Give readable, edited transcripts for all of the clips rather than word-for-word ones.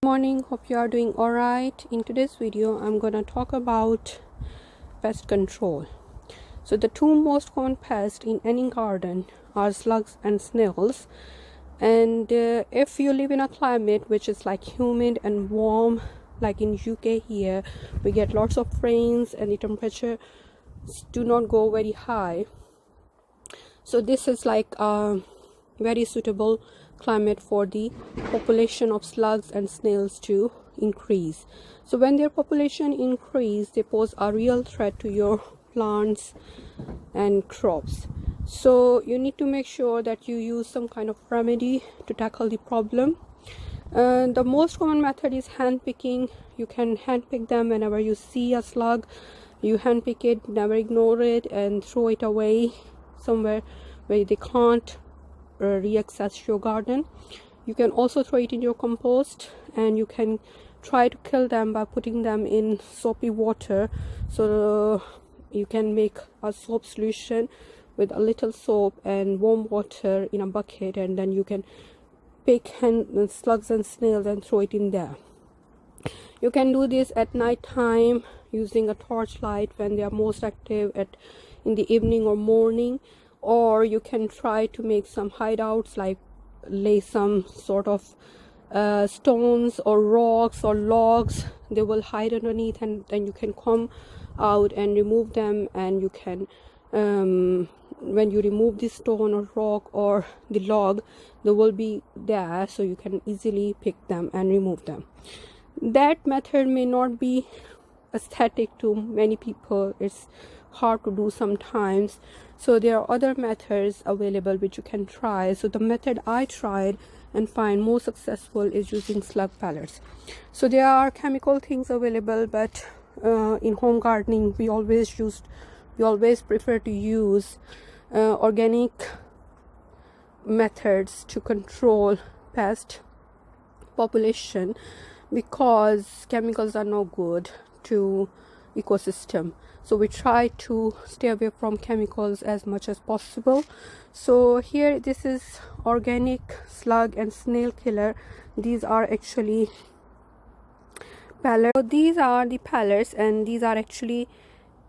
Morning, hope you are doing all right. In today's video I'm gonna talk about pest control. So the two most common pests in any garden are slugs and snails, and if you live in a climate which is like humid and warm, like in UK here we get lots of rains and the temperature do not go very high, so this is like a very suitable climate for the population of slugs and snails to increase. So when their population increase, they pose a real threat to your plants and crops. So you need to make sure that you use some kind of remedy to tackle the problem. The most common method is hand picking. You can hand pick them whenever you see a slug. You hand pick it, never ignore it, and throw it away somewhere where they can't re-access your garden. You can also throw it in your compost, and you can try to kill them by putting them in soapy water. So you can make a soap solution with a little soap and warm water in a bucket, and then you can pick slugs and snails and throw it in there. You can do this at night time using a torchlight when they are most active in the evening or morning, or you can try to make some hideouts, like lay some sort of stones or rocks or logs. They will hide underneath, and then you can come out and remove them, and you can when you remove the stone or rock or the log, they will be there, so you can easily pick them and remove them. That method may not be aesthetic to many people. It's hard to do sometimes, so there are other methods available which you can try. So the method I tried and find more successful is using slug pellets. So there are chemical things available, but in home gardening we always prefer to use organic methods to control pest population, because chemicals are no good to ecosystem. So we try to stay away from chemicals as much as possible. So here, this is organic slug and snail killer. These are actually pellets. So these are the pellets, and these are actually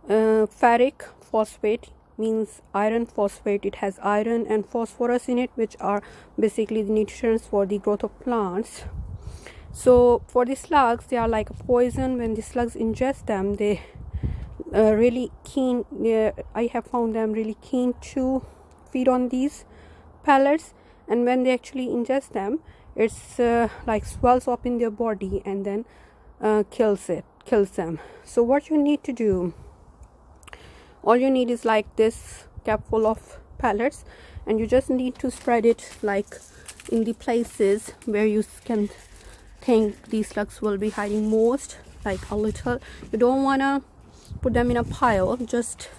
ferric phosphate, means iron phosphate. It has iron and phosphorus in it, which are basically the nutrients for the growth of plants. So for the slugs, they are like a poison. When the slugs ingest them, they really keen. I have found them really keen to feed on these pellets, and when they actually ingest them, it's like swells up in their body and then kills them. So what you need to do, all you need is like this cap full of pellets, and you just need to spread it like in the places where you can think these slugs will be hiding most, like a little. You don't want to put them in a pile, just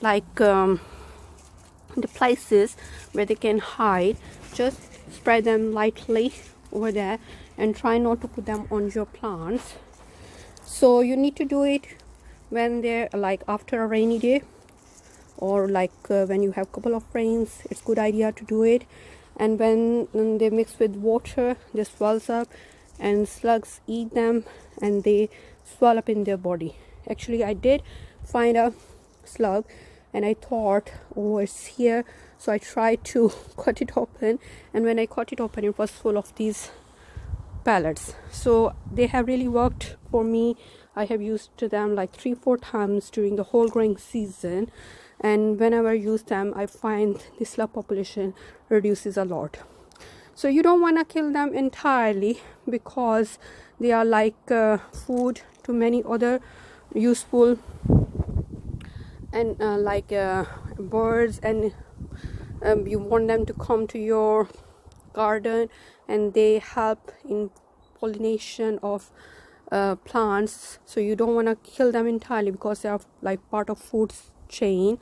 like the places where they can hide, just spread them lightly over there, and try not to put them on your plants. So you need to do it when they're like after a rainy day, or like when you have a couple of rains. It's good idea to do it. And when they mix with water, they swells up, and slugs eat them and they swell up in their body. Actually, I did find a slug and I thought, oh, it's here, so I tried to cut it open, and when I cut it open, it was full of these pellets. So they have really worked for me. I have used them like 3-4 times during the whole growing season, and whenever I use them, I find the slug population reduces a lot. So you don't want to kill them entirely, because they are like food to many other useful and like birds, and you want them to come to your garden, and they help in pollination of plants. So you don't want to kill them entirely, because they are like part of food chain.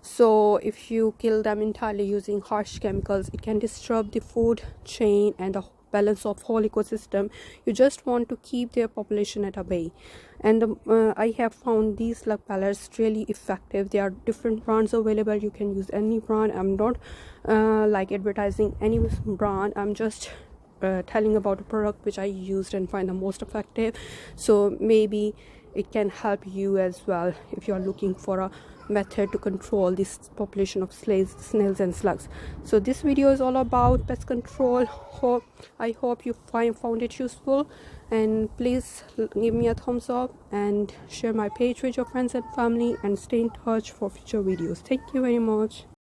So if you kill them entirely using harsh chemicals, it can disturb the food chain and the balance of whole ecosystem. You just want to keep their population at a bay. And I have found these slug pellets really effective. There are different brands available. You can use any brand. I'm not like advertising any brand. I'm just telling about a product which I used and find the most effective. So maybe it can help you as well if you are looking for a method to control this population of snails and slugs. So this video is all about pest control. I hope you found it useful, and please give me a thumbs up and share my page with your friends and family, and stay in touch for future videos. Thank you very much.